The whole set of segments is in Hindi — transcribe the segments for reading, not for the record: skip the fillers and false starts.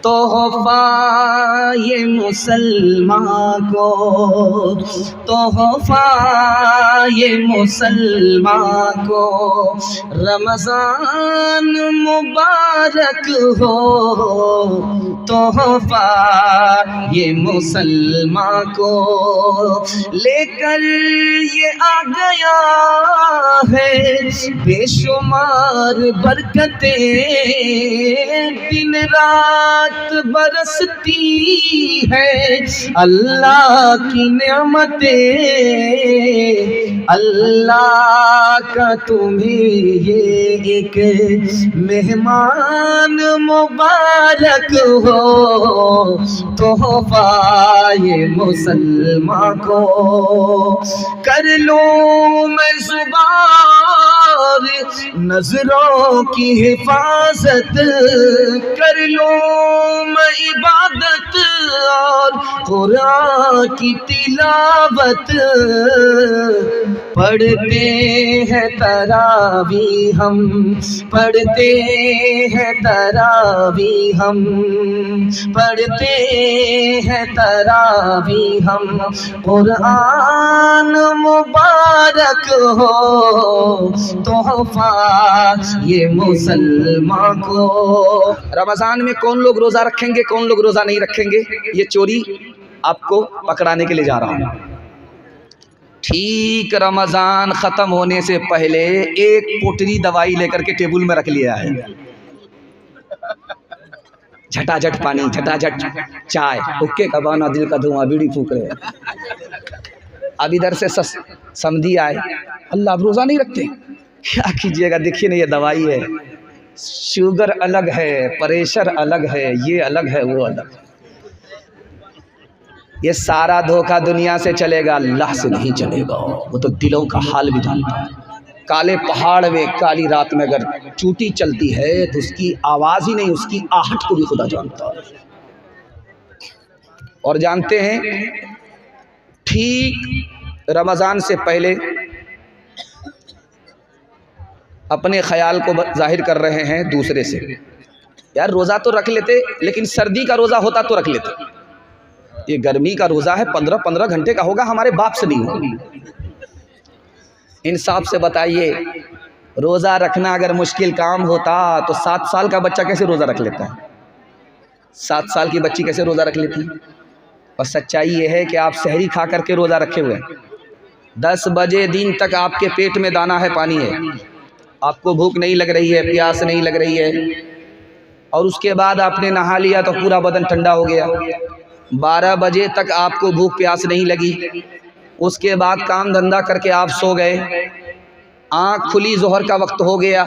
तोहफा ये मुसलमान को, तोहफा ये मुसलमान को, रमज़ान मुबारक हो। तोहफा ये मुसलमान को लेकर ये आ गया है बेशुमार बरकतें, दिन रात बरसती है अल्लाह की नेमतें। अल्लाह का तुम्हें ये एक मेहमान मुबारक हो। तोहफा ये मुसलमान को कर लूं मैं ज़ुबार, नजरों की हिफाजत कर लूं मैं इबादत और कुरान की तिलावत। पढ़ते हैं तरावी हम, पढ़ते हैं तरावी हम, पढ़ते हैं तरावी हम, कुरान मुबारक हो। तोहफा ये मुसलमान को। रमज़ान में कौन लोग रोज़ा रखेंगे, कौन लोग रोज़ा नहीं रखेंगे, ये चोरी आपको पकड़ाने के लिए जा रहा हूँ। ठीक रमज़ान ख़त्म होने से पहले एक पोटली दवाई लेकर के टेबल में रख लिया है। झटाझट पानी, झटाझट चाय, हुक्के का बहाना, दिल का धुआं, बीड़ी फूक रहे। अब इधर से समधी आए, अल्लाह आप रोज़ा नहीं रखते, क्या कीजिएगा, देखिए ना ये दवाई है, शुगर अलग है, प्रेशर अलग है, ये अलग है, वो अलग है। ये सारा धोखा दुनिया से चलेगा, अल्लाह से नहीं चलेगा। वो तो दिलों का हाल भी जानता है। काले पहाड़ में काली रात में अगर चूटी चलती है तो उसकी आवाज़ ही नहीं, उसकी आहट को भी खुदा जानता है। और जानते हैं, ठीक रमज़ान से पहले अपने ख्याल को जाहिर कर रहे हैं दूसरे से, यार रोज़ा तो रख लेते, लेकिन सर्दी का रोज़ा होता तो रख लेते। ये गर्मी का रोज़ा है, 15-15 घंटे का होगा, हमारे बाप से नहीं होगा। इंसाफ से बताइए, रोज़ा रखना अगर मुश्किल काम होता तो 7 साल का बच्चा कैसे रोज़ा रख लेता है, 7 साल की बच्ची कैसे रोज़ा रख लेती। और सच्चाई ये है कि आप सहरी खा करके रोज़ा रखे हुए हैं, 10 बजे दिन तक आपके पेट में दाना है, पानी है, आपको भूख नहीं लग रही है, प्यास नहीं लग रही है, और उसके बाद आपने नहा लिया तो पूरा बदन ठंडा हो गया। 12 बजे तक आपको भूख प्यास नहीं लगी, उसके बाद काम धंधा करके आप सो गए, आँख खुली, जोहर का वक्त हो गया,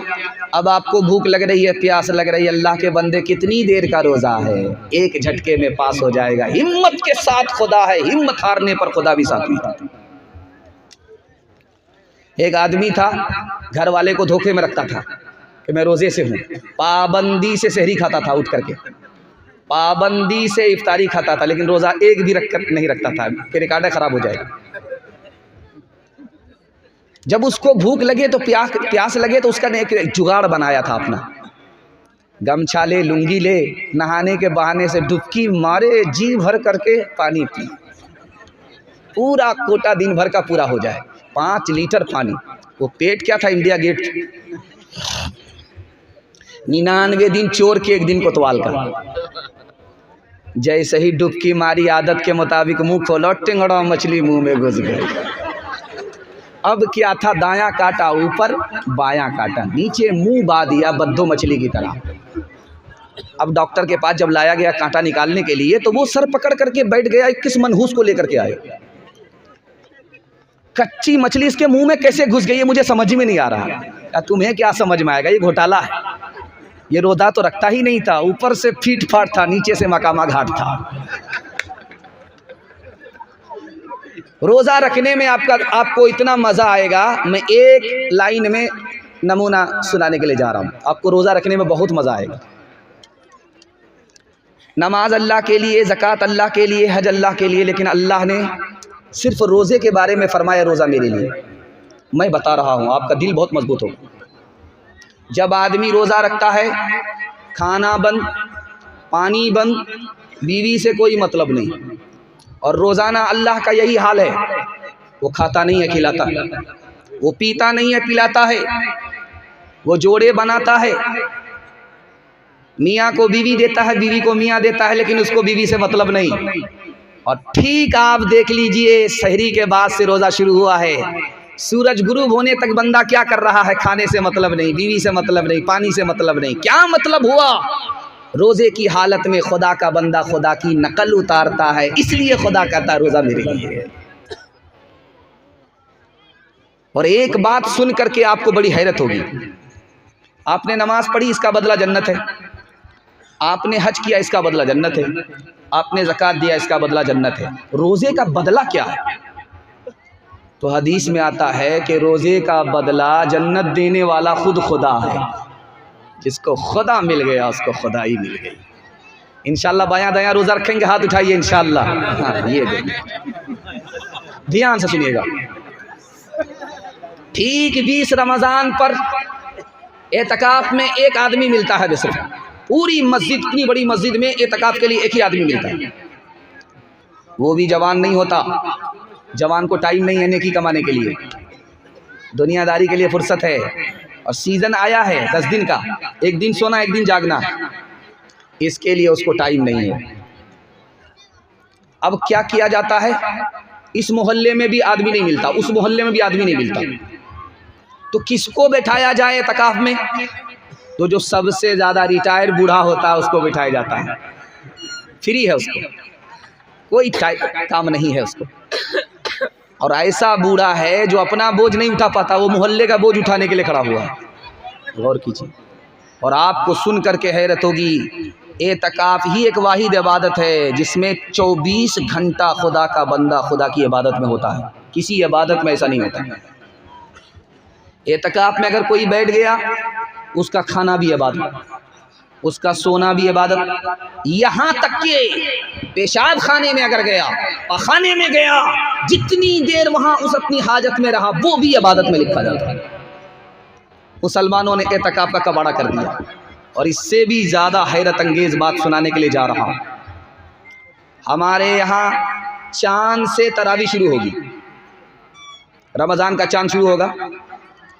अब आपको भूख लग रही है, प्यास लग रही है। अल्लाह के बंदे, कितनी देर का रोज़ा है, एक झटके में पास हो जाएगा। हिम्मत के साथ खुदा है, हिम्मत हारने पर खुदा भी साथ में। एक आदमी था, घर वाले को धोखे में रखता था कि मैं रोज़े से हूँ, पाबंदी से सहरी खाता था, उठ करके पाबंदी से इफ्तारी खाता था, लेकिन रोज़ा एक भी नहीं रखता था कि रिकॉर्ड ख़राब हो जाएगा। जब उसको भूख लगे तो प्यास लगे तो उसका एक जुगाड़ बनाया था अपना, गमछा ले, लुंगी ले, नहाने के बहाने से डुबकी मारे, जी भर करके पानी पी, पूरा कोटा दिन भर का पूरा हो जाए, 5 लीटर पानी। वो पेट क्या था, इंडिया गेट। 99 दिन चोर के, 1 दिन कोतवाल का। जैसे ही डुबकी मारी, आदत के मुताबिक मुंह खोला, टिंगड़ा मछली मुंह में घुस गई। अब क्या था, दायां काटा ऊपर, बायां काटा नीचे, मुंह बा दिया बद्दो मछली की तरह। अब डॉक्टर के पास जब लाया गया कांटा निकालने के लिए, तो वो सर पकड़ करके बैठ गया, किस मनहूस को लेकर के आए। कच्ची मछली इसके मुंह में कैसे घुस गई है, मुझे समझ में नहीं आ रहा। तुम्हें क्या समझ में आएगा, ये घोटाला है। ये रोज़ा तो रखता ही नहीं था, ऊपर से फीट फाट था, नीचे से मकामा घाट था। रोज़ा रखने में आपको इतना मज़ा आएगा, मैं एक लाइन में नमूना सुनाने के लिए जा रहा हूँ। आपको रोज़ा रखने में बहुत मज़ा आएगा। नमाज अल्लाह के लिए, ज़कात अल्लाह के लिए, हज अल्लाह के लिए, लेकिन अल्लाह ने सिर्फ रोज़े के बारे में फरमाया, रोज़ा मेरे लिए। मैं बता रहा हूँ, आपका दिल बहुत मजबूत हो। जब आदमी रोज़ा रखता है, खाना बंद, पानी बंद, बीवी से कोई मतलब नहीं। और रोज़ाना अल्लाह का यही हाल है, वो खाता नहीं है खिलाता, वो पीता नहीं है पिलाता है, वो जोड़े बनाता है, मियाँ को बीवी देता है, बीवी को मियाँ देता है, लेकिन उसको बीवी से मतलब नहीं। और ठीक आप देख लीजिए, सहरी के बाद से रोज़ा शुरू हुआ है, सूरज गुरूब होने तक बंदा क्या कर रहा है? खाने से मतलब नहीं, बीवी से मतलब नहीं, पानी से मतलब नहीं। क्या मतलब हुआ? रोज़े की हालत में खुदा का बंदा खुदा की नकल उतारता है, इसलिए खुदा कहता है रोज़ा मेरे लिए। और एक बात सुन करके आपको बड़ी हैरत होगी, आपने नमाज पढ़ी, इसका बदला जन्नत है। आपने हज किया, इसका बदला जन्नत है। आपने ज़कात दिया, इसका बदला जन्नत है। रोज़े का बदला क्या है? तो हदीस में आता है कि रोज़े का बदला जन्नत देने वाला खुद खुदा है। जिसको खुदा मिल गया उसको खुदा ही मिल गई। इंशाल्लाह बायां दायां रोज़ा रखेंगे, हाथ उठाइए इंशाल्लाह। हाँ, ये ध्यान से सुनिएगा। ठीक 20 रमज़ान पर एतकाफ में एक आदमी मिलता है, बस पूरी मस्जिद, इतनी बड़ी मस्जिद में एतकाफ के लिए एक ही आदमी मिलता है। वो भी जवान नहीं होता, जवान को टाइम नहीं है नेकी कमाने के लिए, दुनियादारी के लिए फुर्सत है, और सीज़न आया है 10 दिन का, एक दिन सोना एक दिन जागना, इसके लिए उसको टाइम नहीं है। अब क्या किया जाता है? इस मोहल्ले में भी आदमी नहीं मिलता, उस मोहल्ले में भी आदमी नहीं मिलता, तो किसको बैठाया जाए एतकाफ में? तो जो सबसे ज़्यादा रिटायर बूढ़ा होता है उसको बैठाया जाता है। फ्री है, उसको कोई काम नहीं है उसको। और ऐसा बूढ़ा है जो अपना बोझ नहीं उठा पाता, वो मोहल्ले का बोझ उठाने के लिए खड़ा हुआ है। गौर कीजिए। और आपको सुन करके हैरत होगी, एतकाफ ही एक वाहिद इबादत है जिसमें 24 घंटा खुदा का बंदा खुदा की इबादत में होता है। किसी इबादत में ऐसा नहीं होता। एतकाफ में अगर कोई बैठ गया, उसका खाना भी इबादत, उसका सोना भी इबादत, यहाँ तक कि पेशाब खाने में अगर गया, खाने में गया, जितनी देर वहाँ उस अपनी हाजत में रहा, वो भी इबादत में लिखा जाता है। मुसलमानों ने एतकाफ का कबाड़ा कर दिया। और इससे भी ज़्यादा हैरत अंगेज़ बात सुनाने के लिए जा रहा हूँ। हमारे यहाँ चाँद से तरावी शुरू होगी, रमज़ान का चाँद शुरू होगा,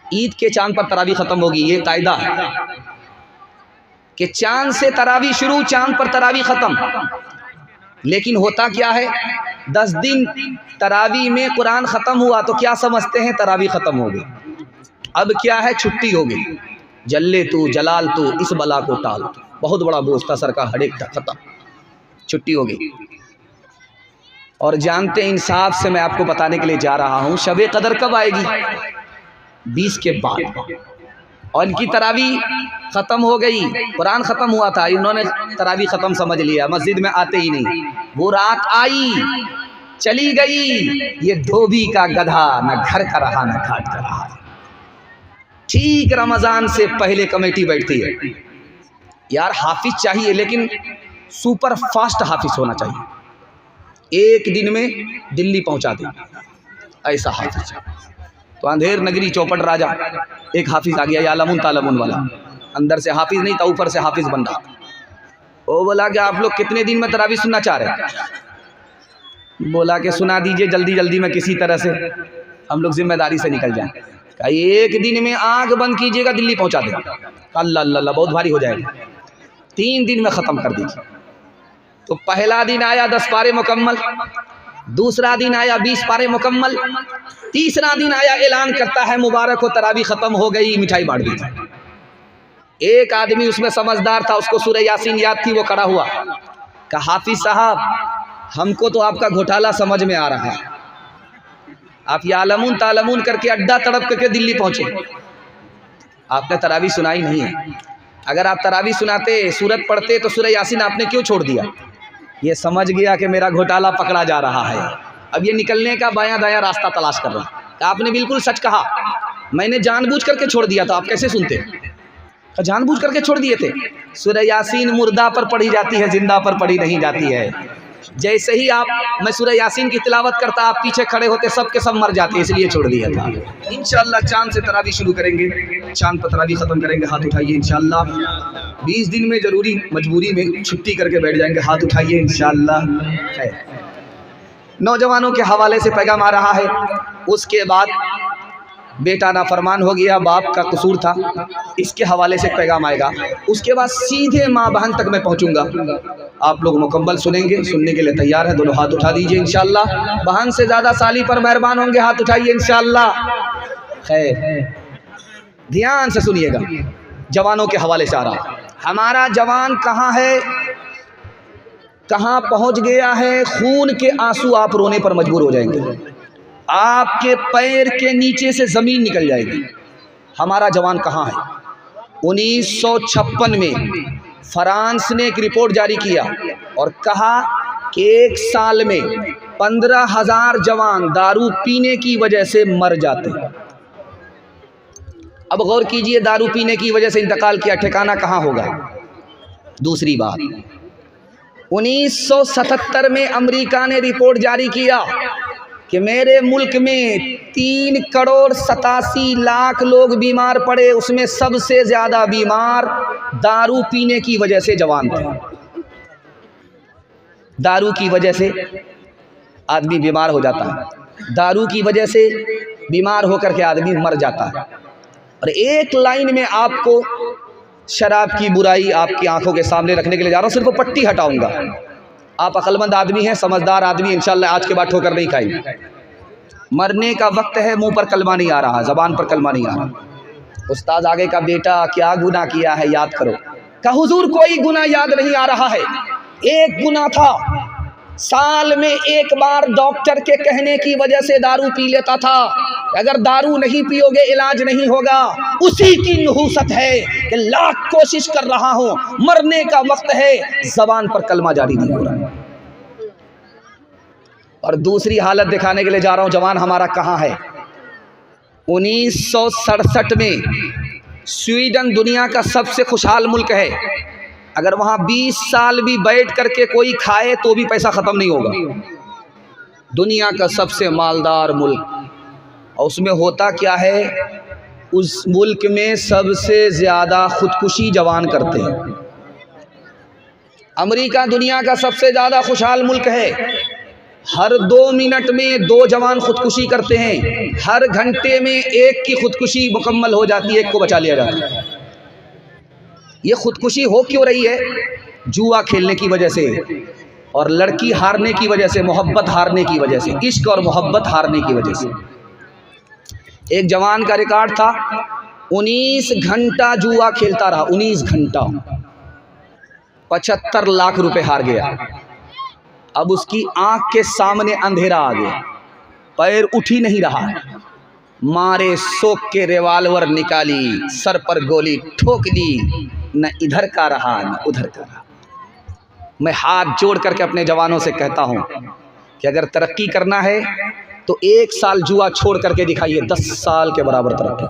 ईद के चाँद पर तरावी ख़त्म होगी। ये कायदा है कि चाँद से तरावी शुरू, चाँद पर तरावी ख़त्म। लेकिन होता क्या है, 10 दिन तरावी में कुरान ख़त्म हुआ तो क्या समझते हैं? तरावी ख़त्म हो गई। अब क्या है? छुट्टी हो गई। जल्ले तू जलाल तू इस बला को टाल, बहुत बड़ा बोझ था सर का, हड़ेक था, ख़त्म, छुट्टी हो गई। और जानते हैं, इंसाफ से मैं आपको बताने के लिए जा रहा हूँ, शब कदर कब आएगी? 20 के बाद। और इनकी तरावी ख़त्म हो गई, कुरान ख़त्म हुआ था, इन्होंने तरावी ख़त्म समझ लिया, मस्जिद में आते ही नहीं। वो रात आई, चली गई, ये धोबी का गधा, न घर का रहा न घाट का रहा। ठीक रमज़ान से पहले कमेटी बैठती है, यार हाफिज चाहिए, लेकिन सुपर फास्ट हाफिज होना चाहिए, एक दिन में दिल्ली पहुंचा दे, ऐसा हाफिज। तो अंधेर नगरी चौपट राजा एक हाफिज आ गया, यालमुन तालमुन वाला, अंदर से हाफिज नहीं था, ऊपर से हाफिज बन रहा। वो बोला कि आप लोग कितने दिन में तरावी सुनना चाह रहे हैं? बोला कि सुना दीजिए जल्दी जल्दी में, किसी तरह से हम लोग जिम्मेदारी से निकल जाएं। कहा एक दिन में आँख बंद कीजिएगा, दिल्ली पहुंचा देगा। अल्लाह अल्लाह, बहुत भारी हो जाएगा, 3 दिन में ख़त्म कर दीजिए। तो पहला दिन आया 10 पारे मुकम्मल, दूसरा दिन आया 20 पारे मुकम्मल, तीसरा दिन आया ऐलान करता है मुबारक हो तरावी ख़त्म हो गई, मिठाई बांट दीजिए। एक आदमी उसमें समझदार था, उसको सूरह यासीन याद थी, वो खड़ा हुआ, कहा हाफिज साहब हमको तो आपका घोटाला समझ में आ रहा है, आप यालमुन तालमुन करके अड्डा तड़प करके दिल्ली पहुँचे, आपने तरावी सुनाई नहीं है। अगर आप तरावी सुनाते, सूरत पढ़ते, तो सूरह यासीन आपने क्यों छोड़ दिया? ये समझ गया कि मेरा घोटाला पकड़ा जा रहा है, अब ये निकलने का बायां दायां रास्ता तलाश कर रहा है। आपने बिल्कुल सच कहा, मैंने जानबूझ करके छोड़ दिया था, आप कैसे सुनते? जानबूझ करके छोड़ दिए थे। सूरह यासीन मुर्दा पर पढ़ी जाती है, जिंदा पर पढ़ी नहीं जाती है। जैसे ही मैं सूरह यासीन की तिलावत करता, आप पीछे खड़े होते, सब के सब मर जाते, इसलिए छोड़ दिया था। इंशाअल्लाह चांद से तरावी शुरू करेंगे, चांद पर तरावी ख़त्म करेंगे। हाथ उठाइए इंशाअल्लाह। 20 दिन में ज़रूरी मजबूरी में छुट्टी करके बैठ जाएंगे। हाथ उठाइए इंशाअल्लाह। है नौजवानों के हवाले से पैगाम आ रहा है। उसके बाद बेटा नाफरमान हो गया, बाप का कसूर था, इसके हवाले से पैगाम आएगा। उसके बाद सीधे माँ बहन तक मैं पहुँचूँगा। आप लोग मुकम्मल सुनेंगे, सुनने के लिए तैयार है? दोनों हाथ उठा दीजिए इंशाअल्लाह। बहन से ज़्यादा साली पर मेहरबान होंगे, हाथ उठाइए इंशाअल्लाह। खैर ध्यान से सुनिएगा, जवानों के हवाले से आ रहा। हमारा जवान कहाँ है, कहाँ पहुँच गया है, खून के आंसू आप रोने पर मजबूर हो जाएंगे। आपके पैर के नीचे से ज़मीन निकल जाएगी। हमारा जवान कहाँ है? 1956 में फ्रांस ने एक रिपोर्ट जारी किया और कहा कि 1 साल में 15,000 जवान दारू पीने की वजह से मर जाते हैं। अब गौर कीजिए, दारू पीने की वजह से इंतकाल किया, ठिकाना कहाँ होगा? दूसरी बात, 1977 में अमेरिका ने रिपोर्ट जारी किया कि मेरे मुल्क में 3,87,00,000 लोग बीमार पड़े, उसमें सबसे ज़्यादा बीमार दारू पीने की वजह से जवान थे। दारू की वजह से आदमी बीमार हो जाता है, दारू की वजह से बीमार होकर के आदमी मर जाता है। और एक लाइन में आपको शराब की बुराई आपकी आंखों के सामने रखने के लिए जा रहा हूँ, सिर्फ पट्टी हटाऊंगा। आप अक्लमंद आदमी हैं, समझदार आदमी, इंशाल्लाह आज के बाद ठोकर नहीं खाएंगे। मरने का वक्त है, मुंह पर कलमा नहीं आ रहा, ज़बान पर कलमा नहीं आ रहा। उस्ताद आगे का बेटा क्या गुनाह किया है याद करो। का हुजूर कोई गुनाह याद नहीं आ रहा है। एक गुनाह था, साल में एक बार डॉक्टर के कहने की वजह से दारू पी लेता था। अगर दारू नहीं पियोगे इलाज नहीं होगा। उसी की नहुसत है कि लाख कोशिश कर रहा हूं, मरने का वक्त है, जबान पर कलमा जारी नहीं हो रहा है। और दूसरी हालत दिखाने के लिए जा रहा हूं, जवान हमारा कहाँ है। 1967 में स्वीडन दुनिया का सबसे खुशहाल मुल्क है। अगर वहाँ 20 साल भी बैठ करके कोई खाए तो भी पैसा ख़त्म नहीं होगा। दुनिया का सबसे मालदार मुल्क। और उसमें होता क्या है, उस मुल्क में सबसे ज़्यादा खुदकुशी जवान करते हैं। अमेरिका दुनिया का सबसे ज़्यादा खुशहाल मुल्क है। हर 2 मिनट में 2 जवान खुदकुशी करते हैं। हर घंटे में एक की खुदकुशी मुकम्मल हो जाती है, एक को बचा लिया जाता है। ये खुदकुशी हो क्यों रही है? जुआ खेलने की वजह से, और लड़की हारने की वजह से, मोहब्बत हारने की वजह से, इश्क और मोहब्बत हारने की वजह से। एक जवान का रिकॉर्ड था, 19 घंटा जुआ खेलता रहा, 19 घंटा, 75 लाख रुपए हार गया। अब उसकी आंख के सामने अंधेरा आ गया, पैर उठ ही नहीं रहा है। मारे शौक के रिवाल्वर निकाली, सर पर गोली ठोक दी, न इधर का रहा न उधर का रहा। मैं हाथ जोड़ करके अपने जवानों से कहता हूं कि अगर तरक्की करना है तो 1 साल जुआ छोड़ करके दिखाइए, 10 साल के बराबर तरक्की।